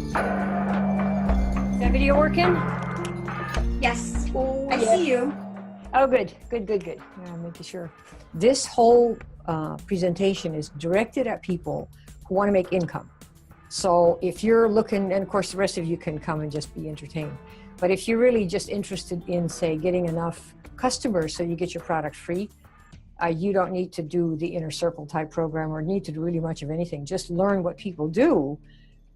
Is that video working? Yes, Oh, I yeah. see you. Oh, good. Yeah, making sure. This whole presentation is directed at people who want to make income. So if you're looking, and of course the rest of you can come and just be entertained, but if you're really just interested in, say, getting enough customers so you get your product free, you don't need to do the inner circle type program or need to do really much of anything. Just learn what people do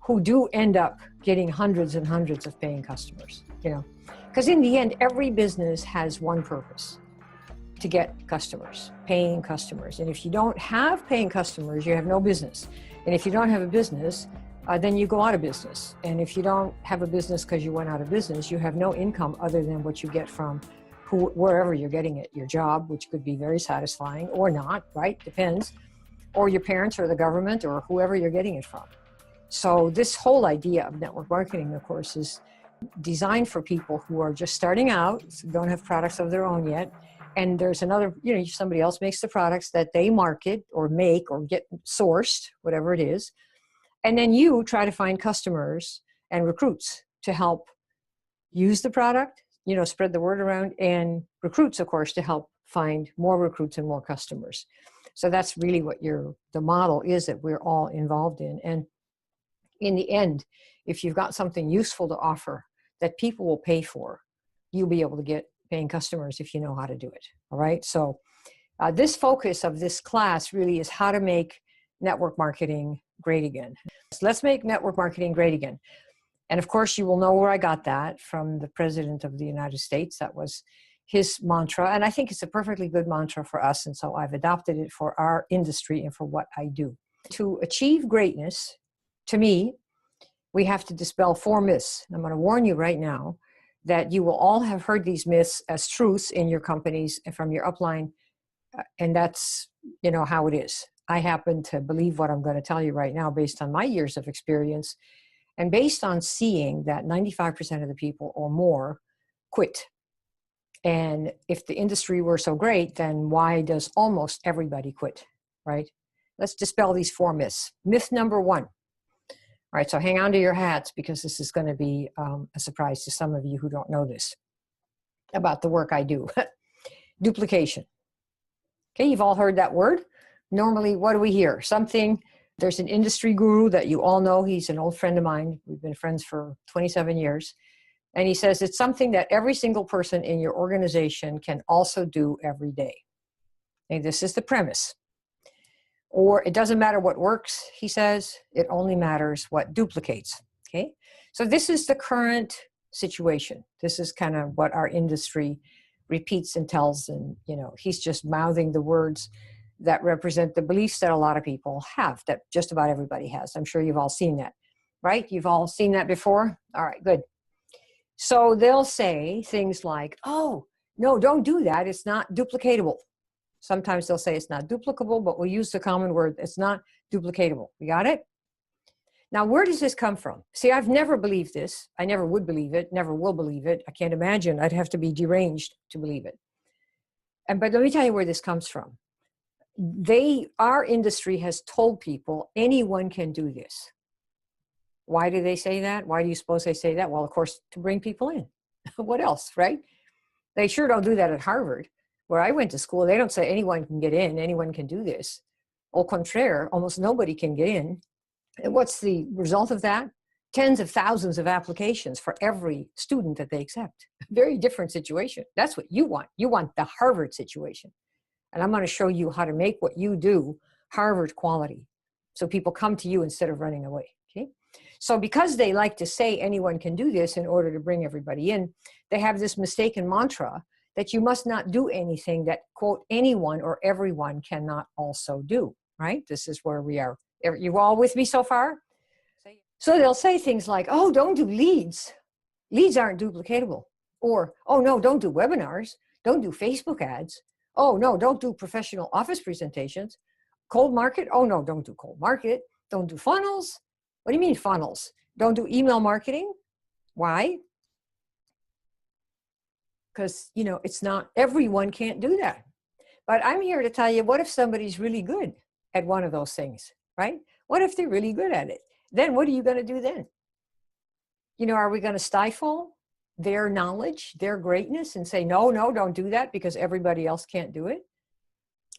who do end up getting hundreds and hundreds of paying customers, you know, because in the end, every business has one purpose: to get customers, paying customers. And if you don't have paying customers, you have no business. And if you don't have a business, then you go out of business. And if you don't have a business because you went out of business, you have no income other than what you get from wherever you're getting it, your job, which could be very satisfying or not, right? Depends. Or your parents or the government or whoever you're getting it from. So this whole idea of network marketing, of course, is designed for people who are just starting out, so don't have products of their own yet. And there's another, you know, somebody else makes the products that they market or make or get sourced, whatever it is. And then you try to find customers and recruits to help use the product, you know, spread the word around, and recruits, of course, to help find more recruits and more customers. So that's really what the model is that we're all involved in. And in the end, if you've got something useful to offer that people will pay for, you'll be able to get paying customers if you know how to do it. All right. So this focus of this class really is how to make network marketing great again. So let's make network marketing great again. And of course, you will know where I got that from the President of the United States. That was his mantra. And I think it's a perfectly good mantra for us. And so I've adopted it for our industry and for what I do. To achieve greatness, to me, we have to dispel 4 myths. I'm going to warn you right now that you will all have heard these myths as truths in your companies and from your upline. And that's, you know, how it is. I happen to believe what I'm going to tell you right now based on my years of experience and based on seeing that 95% of the people or more quit. And if the industry were so great, then why does almost everybody quit, right? Let's dispel these 4 myths. Myth number 1. All right, so hang on to your hats because this is going to be a surprise to some of you who don't know this about the work I do. Duplication. Okay, you've all heard that word. Normally, what do we hear? There's an industry guru that you all know. He's an old friend of mine. We've been friends for 27 years. And he says it's something that every single person in your organization can also do every day. And this is the premise. Or it doesn't matter what works, he says, it only matters what duplicates, okay? So this is the current situation. This is kind of what our industry repeats and tells, and, you know, he's just mouthing the words that represent the beliefs that a lot of people have, that just about everybody has. I'm sure you've all seen that, right? You've all seen that before? All right, good. So they'll say things like, oh, no, don't do that. It's not duplicatable. Sometimes they'll say it's not duplicable, but we'll use the common word. It's not duplicatable. You got it? Now, where does this come from? See, I've never believed this. I never would believe it, never will believe it. I can't imagine. I'd have to be deranged to believe it. But let me tell you where this comes from. Our industry has told people anyone can do this. Why do they say that? Why do you suppose they say that? Well, of course, to bring people in. What else, right? They sure don't do that at Harvard. Where I went to school, they don't say anyone can get in, anyone can do this. Au contraire, almost nobody can get in. And what's the result of that? Tens of thousands of applications for every student that they accept. Very different situation. That's what you want. You want the Harvard situation. And I'm going to show you how to make what you do Harvard quality, so people come to you instead of running away, okay? So because they like to say anyone can do this in order to bring everybody in, they have this mistaken mantra that you must not do anything that, quote, anyone or everyone cannot also do, right? This is where we are. You all with me so far? So they'll say things like, oh, don't do leads. Leads aren't duplicatable. Or, oh, no, don't do webinars. Don't do Facebook ads. Oh, no, don't do professional office presentations. Cold market? Oh, no, don't do cold market. Don't do funnels. What do you mean funnels? Don't do email marketing. Why? Because, you know, it's not, everyone can't do that. But I'm here to tell you, what if somebody's really good at one of those things, right? What if they're really good at it? Then what are you going to do then? are we going to stifle their knowledge, their greatness, and say, no, don't do that because everybody else can't do it?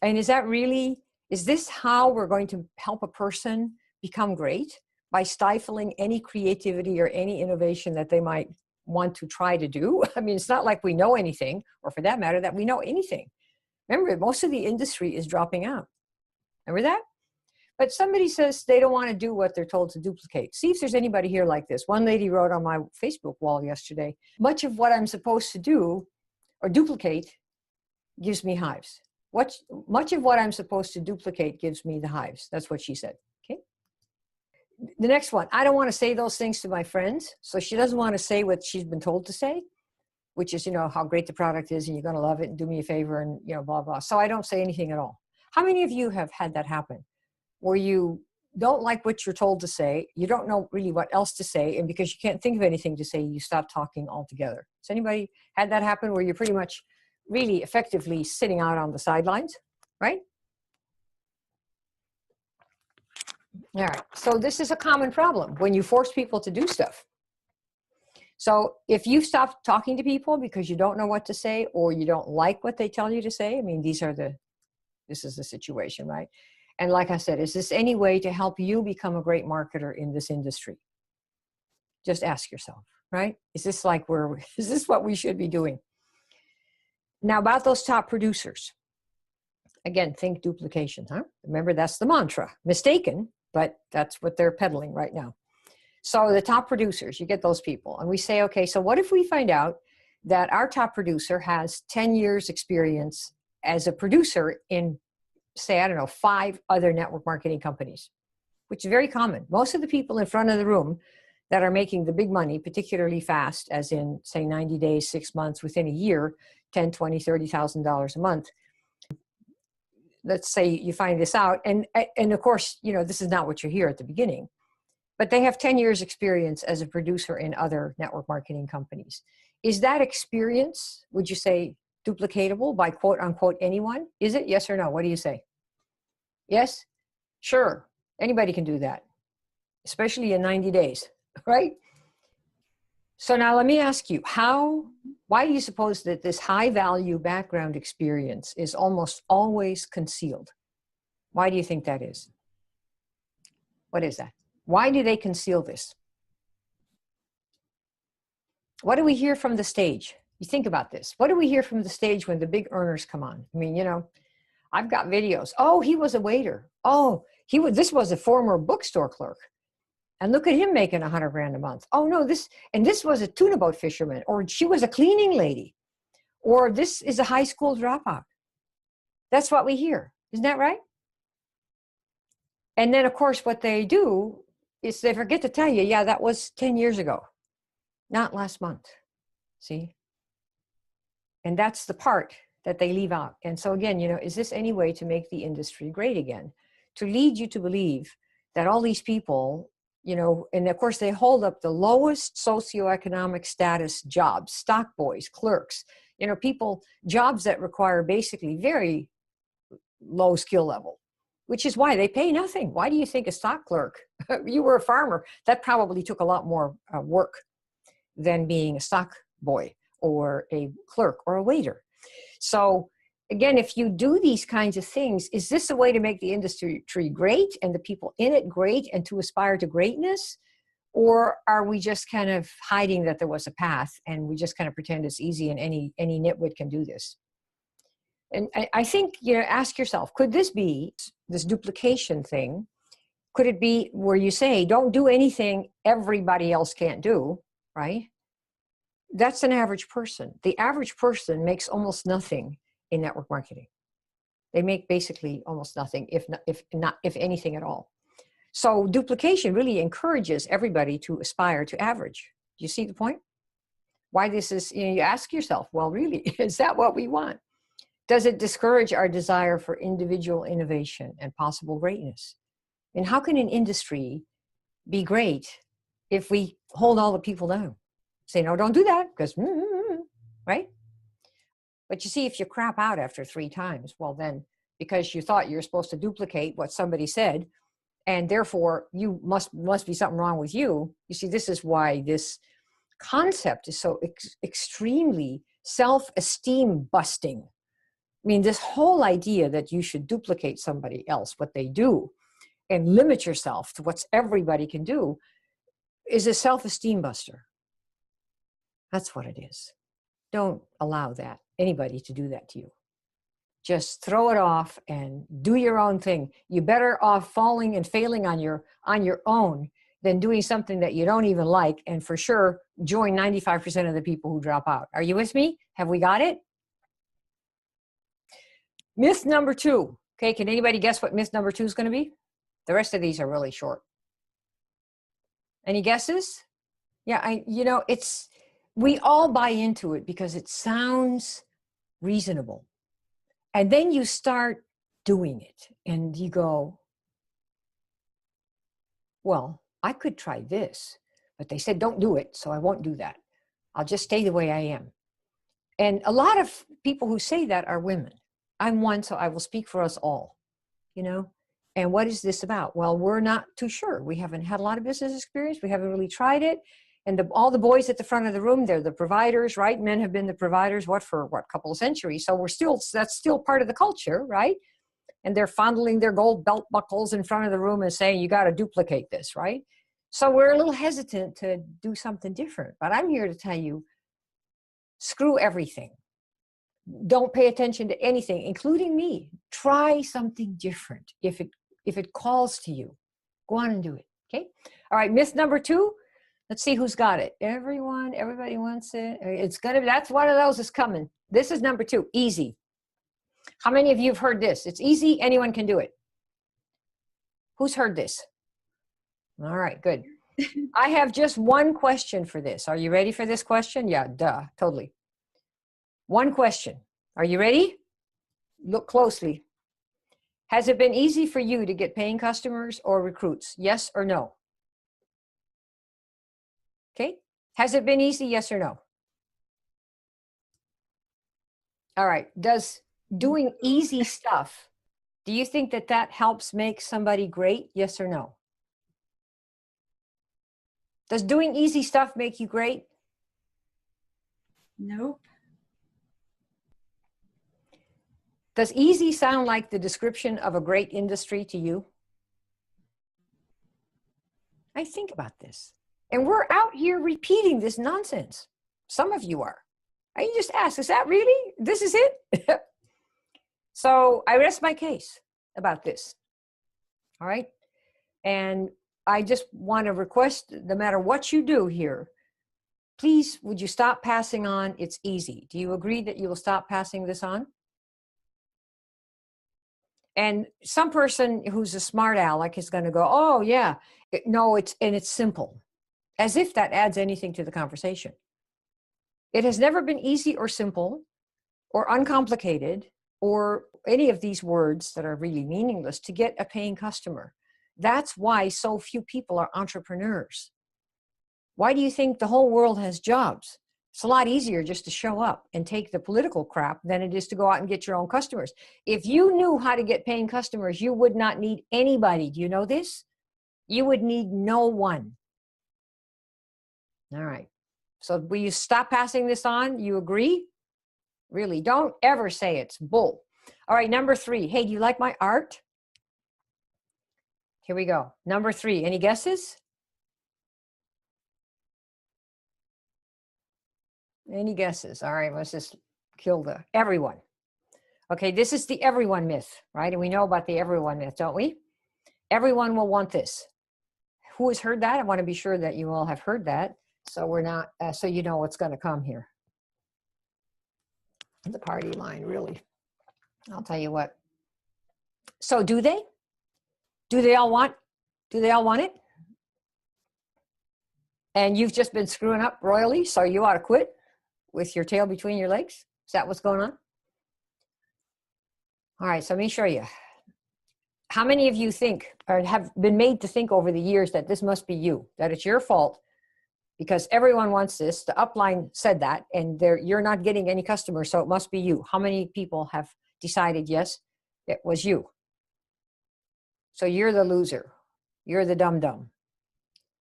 And is this how we're going to help a person become great? By stifling any creativity or any innovation that they might want to try to do? I mean, it's not like we know anything, or for that matter, that we know anything. Remember, most of the industry is dropping out. Remember that? But somebody says they don't want to do what they're told to duplicate. See if there's anybody here like this. One lady wrote on my Facebook wall yesterday, much of what I'm supposed to do or duplicate gives me hives. Much of what I'm supposed to duplicate gives me the hives. That's what she said. Okay. The next one, I don't want to say those things to my friends. So she doesn't want to say what she's been told to say, which is, how great the product is and you're going to love it and do me a favor and, blah, blah. So I don't say anything at all. How many of you have had that happen where you don't like what you're told to say, you don't know really what else to say, and because you can't think of anything to say, you stop talking altogether? Has anybody had that happen where you're pretty much really effectively sitting out on the sidelines, right? All right, so this is a common problem when you force people to do stuff. So if you stop talking to people because you don't know what to say or you don't like what they tell you to say, I mean, this is the situation, right? And like I said, is this any way to help you become a great marketer in this industry? Just ask yourself, right? Is this what we should be doing? Now about those top producers. Again, think duplication, huh? Remember, that's the mantra. Mistaken, but that's what they're peddling right now. So the top producers, you get those people. And we say, okay, so what if we find out that our top producer has 10 years experience as a producer in, say, I don't know, 5 other network marketing companies, which is very common. Most of the people in front of the room that are making the big money, particularly fast, as in, say, 90 days, 6 months, within a year, $10, $20, $30,000 a month. Let's say you find this out. And of course, this is not what you hear at the beginning, but they have 10 years experience as a producer in other network marketing companies. Is that experience, would you say, duplicatable by quote unquote anyone? Is it? Yes or no? What do you say? Yes? Sure. Anybody can do that, especially in 90 days, right? So now let me ask you, why do you suppose that this high value background experience is almost always concealed? Why do you think that is? What is that? Why do they conceal this? What do we hear from the stage? You think about this. What do we hear from the stage when the big earners come on? I mean, I've got videos. Oh, he was a waiter. Oh, this was a former bookstore clerk. And look at him making $100 grand a month. Oh no, this was a tuna boat fisherman, or she was a cleaning lady, or this is a high school dropout. That's what we hear. Isn't that right? And then of course what they do is they forget to tell you, yeah, that was 10 years ago, not last month. See? And that's the part that they leave out. And so again, is this any way to make the industry great again? To lead you to believe that all these people, and of course they hold up the lowest socioeconomic status jobs, stock boys, clerks, jobs that require basically very low skill level, which is why they pay nothing. Why do you think a stock clerk, you were a farmer, that probably took a lot more work than being a stock boy or a clerk or a waiter. So again, if you do these kinds of things, is this a way to make the industry great and the people in it great and to aspire to greatness? Or are we just kind of hiding that there was a path and we just kind of pretend it's easy and any nitwit can do this? And I think, ask yourself, could this be this duplication thing? Could it be where you say, don't do anything everybody else can't do, right? That's an average person. The average person makes almost nothing in network marketing. They make basically almost nothing, if anything at all. So duplication really encourages everybody to aspire to average. Do you see the point? Why this is, you ask yourself, well, really, is that what we want? Does it discourage our desire for individual innovation and possible greatness? And how can an industry be great if we hold all the people down? Say, no, don't do that, because, right? But you see, if you crap out after 3 times, well then, because you thought you're supposed to duplicate what somebody said, and therefore you must be something wrong with you. You see, this is why this concept is so extremely self-esteem busting. I mean, this whole idea that you should duplicate somebody else, what they do, and limit yourself to what everybody can do is a self-esteem buster. That's what it is. Don't allow that, anybody to do that to you. Just throw it off and do your own thing. You're better off falling and failing on your own than doing something that you don't even like, and for sure, join 95% of the people who drop out. Are you with me? Have we got it? Myth number 2. Okay, can anybody guess what myth number 2 is going to be? The rest of these are really short. Any guesses? Yeah, we all buy into it because it sounds reasonable. And then you start doing it and you go, well, I could try this, but they said don't do it, so I won't do that. I'll just stay the way I am. And a lot of people who say that are women. I'm one, so I will speak for us all, And what is this about? Well, we're not too sure. We haven't had a lot of business experience. We haven't really tried it. And all the boys at the front of the room, they're the providers, right? Men have been the providers, for couple of centuries. So that's still part of the culture, right? And they're fondling their gold belt buckles in front of the room and saying, you got to duplicate this, right? So we're a little hesitant to do something different. But I'm here to tell you, screw everything. Don't pay attention to anything, including me. Try something different. If it calls to you, go on and do it, okay? All right, myth number 2. Let's see who's got it. Everybody wants it. That's one of those is coming. This is number 2, easy. How many of you have heard this? It's easy, anyone can do it. Who's heard this? All right, good. I have just one question for this. Are you ready for this question? Yeah, duh, totally. One question. Are you ready? Look closely. Has it been easy for you to get paying customers or recruits? Yes or no? Okay. Has it been easy? Yes or no? All right. Does doing easy stuff, do you think that helps make somebody great? Yes or no? Does doing easy stuff make you great? Nope. Does easy sound like the description of a great industry to you? I think about this. And we're out here repeating this nonsense. Some of you are. I just ask, is that really? This is it? So I rest my case about this. All right. And I just want to request, no matter what you do here, please, would you stop passing on? It's easy. Do you agree that you will stop passing this on? And some person who's a smart aleck is going to go, oh yeah, no, it's simple. As if that adds anything to the conversation. It has never been easy or simple or uncomplicated or any of these words that are really meaningless to get a paying customer. That's why so few people are entrepreneurs. Why do you think the whole world has jobs? It's a lot easier just to show up and take the political crap than it is to go out and get your own customers. If you knew how to get paying customers, you would not need anybody. Do you know this? You would need no one. All right. So will you stop passing this on? You agree? Really, don't ever say it's bull. All right, number 3. Hey, do you like my art? Here we go. Number 3. Any guesses? Any guesses? All right, let's just kill the everyone. Okay, this is the everyone myth, right? And we know about the everyone myth, don't we? Everyone will want this. Who has heard that? I want to be sure that you all have heard that. So we're not, so you know what's going to come here. The party line, really. I'll tell you what. So do they? Do they all want it? And you've just been screwing up royally, so you ought to quit with your tail between your legs? Is that what's going on? All right, so let me show you. How many of you think, or have been made to think over the years that this must be you, that it's your fault because everyone wants this, the upline said that, and you're not getting any customers, so it must be you. How many people have decided, yes, it was you? So you're the loser. You're the dum-dum.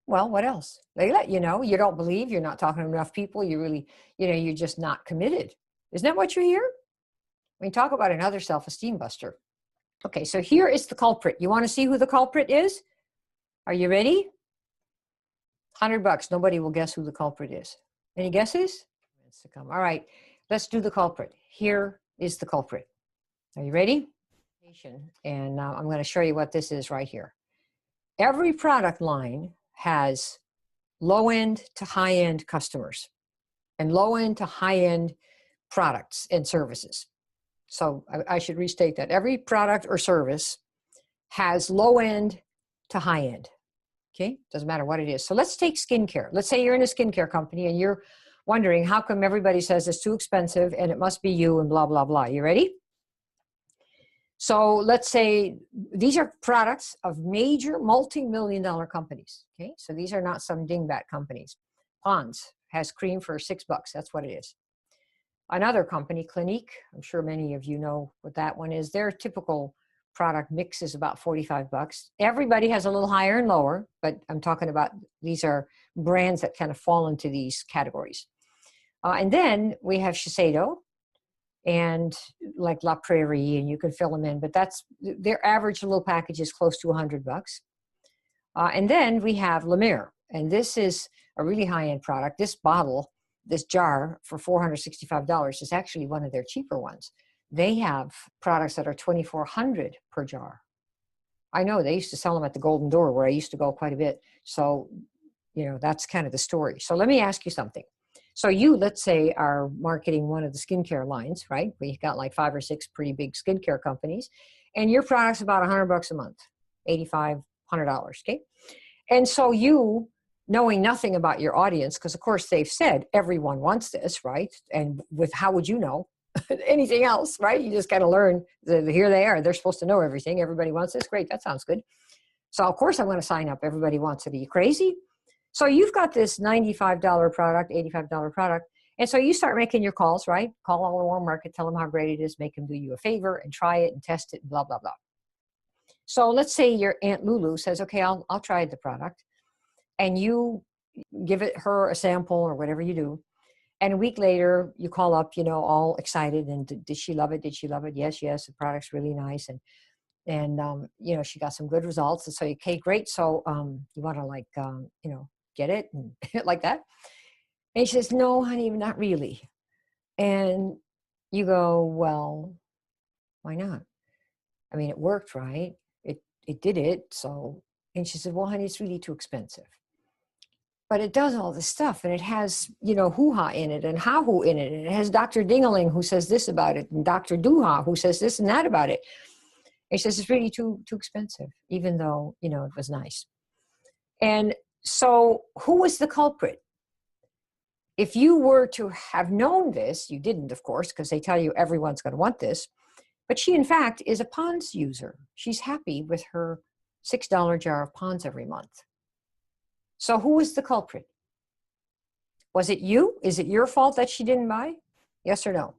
Well, what else? They let you know. You don't believe, you're not talking to enough people, you really, you're just not committed. Isn't that what you hear? I mean, talk about another self-esteem buster. Okay, so here is the culprit. You want to see who the culprit is? Are you ready? $100. Nobody will guess who the culprit is. Any guesses? All right, let's do the culprit. Here is the culprit. Are you ready? And I'm going to show you what this is right here. Every product line has low-end to high-end customers and low-end to high-end products and services. So I should restate that. Every product or service has low-end to high-end. Okay, doesn't matter what it is. So let's take skincare. Let's say you're in a skincare company and you're wondering how come everybody says it's too expensive and it must be you and blah, blah, blah. You ready? So let's say these are products of major multi-million-dollar companies. Okay, so these are not some dingbat companies. Pond's has cream for $6. That's what it is. Another company, Clinique, I'm sure many of you know what that one is. Their typical product mix is about $45. Everybody has a little higher and lower, but I'm talking about these are brands that kind of fall into these categories. And then we have Shiseido and like La Prairie, and you can fill them in, but that's their average little package is close to $100. And then we have La Mer, and this is a really high-end product. This bottle, this jar for $465 is actually one of their cheaper ones. They have products that are $2,400 per jar. I know they used to sell them at the Golden Door where I used to go quite a bit. So, that's kind of the story. So let me ask you something. So you, let's say, are marketing one of the skincare lines, right? We got like 5 or 6 pretty big skincare companies, and your product's about $100 a month, $85, $100, okay? And so you, knowing nothing about your audience, because of course they've said everyone wants this, right? And how would you know anything else, right? You just got to learn. Here they are. They're supposed to know everything. Everybody wants this. Great. That sounds good. So of course I'm going to sign up. Everybody wants it. Are you crazy? So you've got this $95 product, $85 product. And so you start making your calls, right? Call all the warm market, tell them how great it is, make them do you a favor and try it and test it, blah, blah, blah. So let's say your Aunt Lulu says, okay, I'll try the product. And you give her a sample or whatever you do. And a week later, you call up, all excited. And did she love it? Did she love it? Yes, yes. The product's really nice. And she got some good results. And so, okay, great. So you want to get it and like that. And she says, no, honey, not really. And you go, well, why not? I mean, it worked, right? It did it. So, and she said, well, honey, it's really too expensive. But it does all this stuff, and it has, hoo-ha in it, and ha-hoo in it, and it has Dr. Dingaling who says this about it, and Dr. Doo-ha who says this and that about it. And she says it's really too expensive, even though, it was nice. And so who was the culprit? If you were to have known this, you didn't, of course, because they tell you everyone's going to want this, but she, in fact, is a Pond's user. She's happy with her $6 jar of Pond's every month. So who was the culprit? Was it you? Is it your fault that she didn't buy? Yes or no?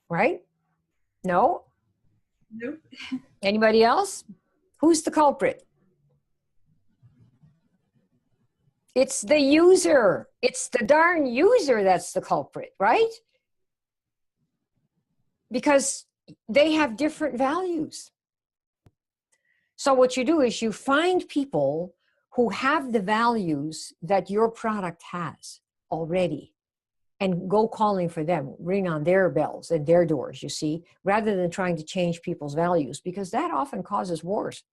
Right? No? Nope. Anybody else? Who's the culprit? It's the user. It's the darn user that's the culprit, right? Because they have different values. So what you do is you find people who have the values that your product has already and go calling for them, ring on their bells and their doors, you see, rather than trying to change people's values, because that often causes wars,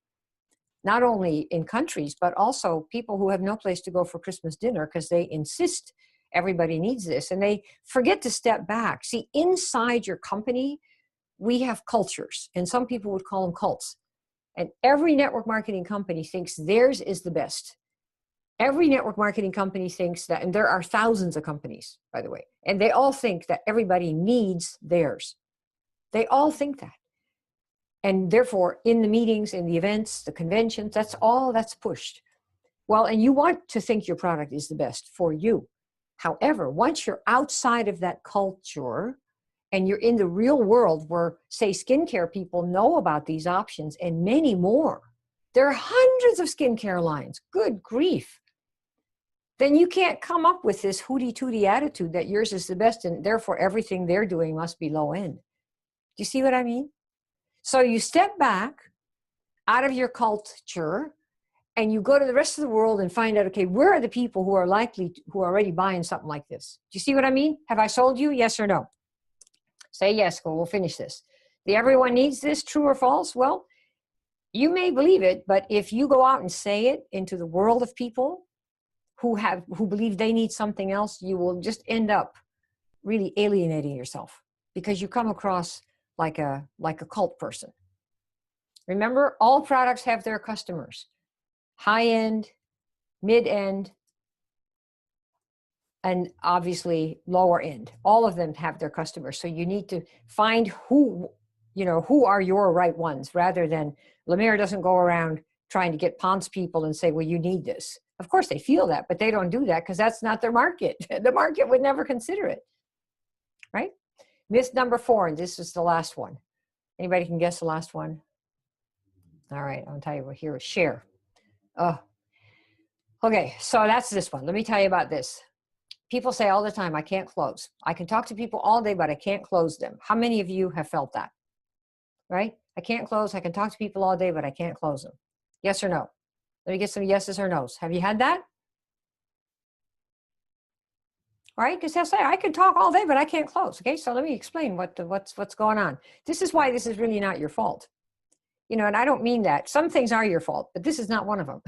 not only in countries, but also people who have no place to go for Christmas dinner because they insist everybody needs this and they forget to step back. See, inside your company, we have cultures, and some people would call them cults. And every network marketing company thinks theirs is the best. Every network marketing company thinks that, and there are thousands of companies, by the way, and they all think that everybody needs theirs. They all think that. And therefore, in the meetings, in the events, the conventions, that's all that's pushed. Well, and you want to think your product is the best for you. However, once you're outside of that culture, and you're in the real world where, say, skincare people know about these options and many more There are hundreds of skincare lines. Good grief. Then you can't come up with this hooty-tooty attitude that yours is the best and therefore everything they're doing must be low end. Do you see what I mean? So you step back out of your culture and you go to the rest of the world and find out, okay, where are the people who are who are already buying something like this? Do you see what I mean? Have I sold you? Yes or no? Say yes, we'll finish this. Everyone needs this, true or false? Well, you may believe it, but if you go out and say it into the world of people who believe they need something else, you will just end up really alienating yourself because you come across like a cult person. Remember, all products have their customers. High end, mid end, and obviously lower end. All of them have their customers. So you need to find who are your right ones, rather than Lemire doesn't go around trying to get Ponce people and say, well, you need this. Of course they feel that, but they don't do that because that's not their market. The market would never consider it, right? Myth number 4, and this is the last one. Anybody can guess the last one? All right, I'll tell you what here is share. Oh, okay, so that's this one. Let me tell you about this. People say all the time, I can't close. I can talk to people all day, but I can't close them. How many of you have felt that? Right? I can't close. I can talk to people all day, but I can't close them. Yes or no? Let me get some yeses or nos. Have you had that? All right, because they'll say, I can talk all day, but I can't close. Okay, so let me explain what's going on. This is why this is really not your fault. And I don't mean that. Some things are your fault, but this is not one of them.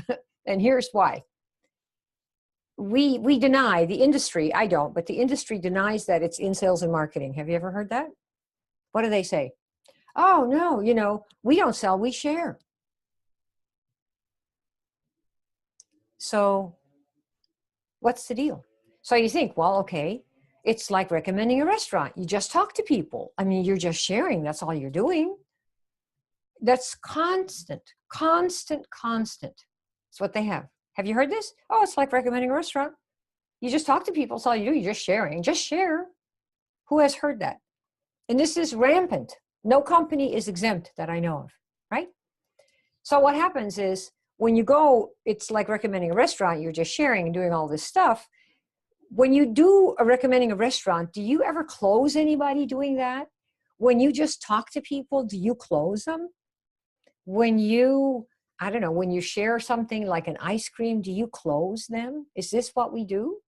And here's why. We deny, the industry, I don't, but the industry denies that it's in sales and marketing. Have you ever heard that? What do they say? Oh, no, we don't sell, we share. So what's the deal? So you think, well, okay, it's like recommending a restaurant. You just talk to people. I mean, you're just sharing. That's all you're doing. That's constant. It's what they have. Have you heard this? Oh, it's like recommending a restaurant. You just talk to people. That's all you do. You're just sharing. Just share. Who has heard that? And this is rampant. No company is exempt that I know of, right? So what happens is when you go, it's like recommending a restaurant. You're just sharing and doing all this stuff. When you do recommending a restaurant, do you ever close anybody doing that? When you just talk to people, do you close them? When you share something like an ice cream, do you close them? Is this what we do?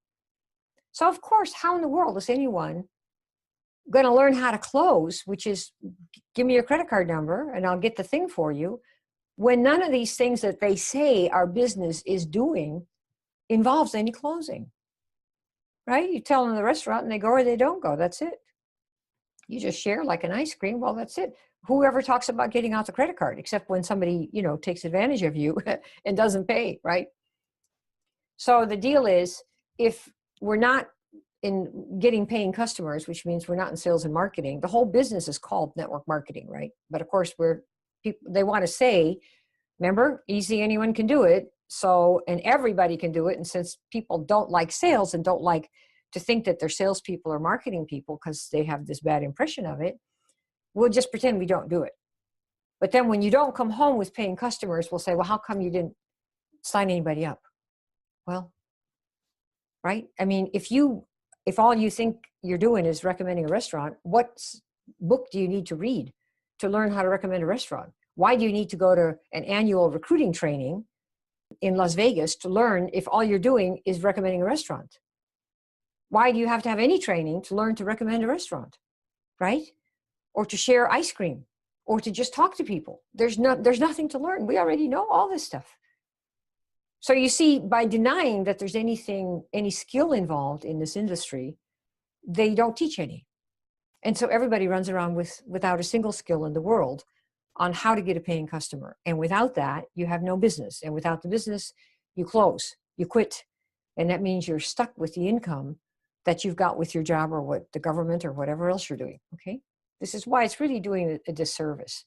So of course, how in the world is anyone going to learn how to close, which is give me your credit card number and I'll get the thing for you, when none of these things that they say our business is doing involves any closing, right? You tell them the restaurant and they go or they don't go. That's it. You just share like an ice cream. Well, that's it. Whoever talks about getting out the credit card, except when somebody, takes advantage of you and doesn't pay, right? So the deal is, if we're not in getting paying customers, which means we're not in sales and marketing, the whole business is called network marketing, right? But of course, they want to say, remember, easy, anyone can do it. So, and everybody can do it. And since people don't like sales and don't like to think that they're salespeople or marketing people because they have this bad impression of it, we'll just pretend we don't do it. But then when you don't come home with paying customers, we'll say, well, how come you didn't sign anybody up? Well, right? I mean, if all you think you're doing is recommending a restaurant, what book do you need to read to learn how to recommend a restaurant? Why do you need to go to an annual recruiting training in Las Vegas to learn if all you're doing is recommending a restaurant? Why do you have to have any training to learn to recommend a restaurant, right? Or to share ice cream, or to just talk to people? There's nothing to learn. We already know all this stuff. So you see, by denying that there's any skill involved in this industry, they don't teach any. And so everybody runs around without a single skill in the world on how to get a paying customer. And without that, you have no business. And without the business, you close, you quit. And that means you're stuck with the income that you've got with your job or what the government or whatever else you're doing, okay? This is why it's really doing a disservice,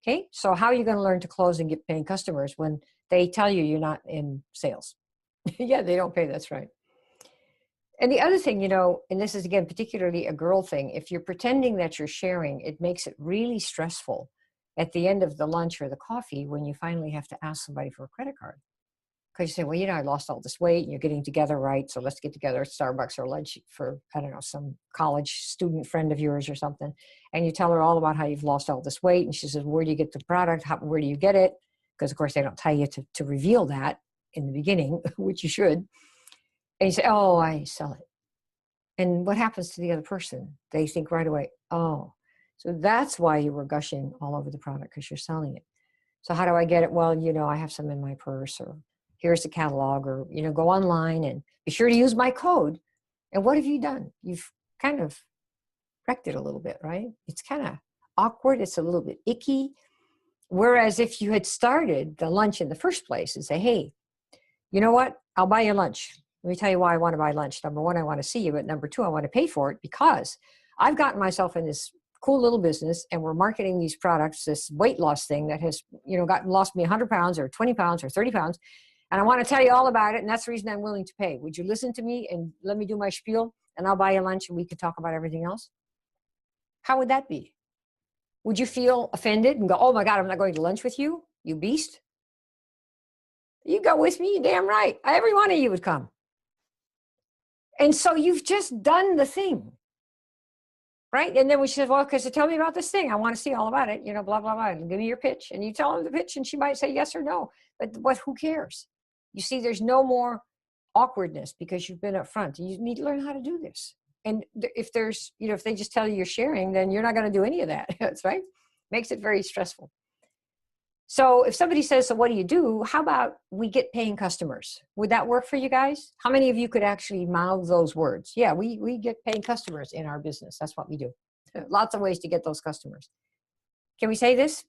okay? So how are you going to learn to close and get paying customers when they tell you you're not in sales? Yeah, they don't pay, that's right. And the other thing, and this is, again, particularly a girl thing, if you're pretending that you're sharing, it makes it really stressful. at the end of the lunch or the coffee when you finally have to ask somebody for a credit card. Because you say, well, I lost all this weight and you're getting together, right? So let's get together at Starbucks or lunch for, I don't know, some college student friend of yours or something. And you tell her all about how you've lost all this weight. And she says, where do you get the product? Where do you get it? Because, of course, they don't tell you to reveal that in the beginning, which you should. And you say, oh, I sell it. And what happens to the other person? They think right away, oh, so that's why you were gushing all over the product, because you're selling it. So how do I get it? Well, I have some in my purse, or here's the catalog, or, go online and be sure to use my code. And what have you done? You've kind of wrecked it a little bit, right? It's kind of awkward. It's a little bit icky. Whereas if you had started the lunch in the first place and say, hey, you know what? I'll buy you lunch. Let me tell you why I want to buy lunch. Number one, I want to see you. But number two, I want to pay for it because I've gotten myself in this cool little business and we're marketing these products, this weight loss thing that has, lost me 100 pounds or 20 pounds or 30 pounds. And I want to tell you all about it. And that's the reason I'm willing to pay. Would you listen to me and let me do my spiel and I'll buy you lunch and we can talk about everything else? How would that be? Would you feel offended and go, oh my God, I'm not going to lunch with you, you beast? You go with me, you're damn right. Every one of you would come. And so you've just done the thing, right? And then we said, well, because tell me about this thing. I want to see all about it, blah, blah, blah. And give me your pitch. And you tell them the pitch and she might say yes or no. But who cares? You see, there's no more awkwardness because you've been up front. You need to learn how to do this. And if there's, if they just tell you you're sharing, then you're not going to do any of that. That's right. Makes it very stressful. So if somebody says, so what do you do? How about we get paying customers? Would that work for you guys? How many of you could actually mouth those words? Yeah, we get paying customers in our business. That's what we do. Lots of ways to get those customers. Can we say this?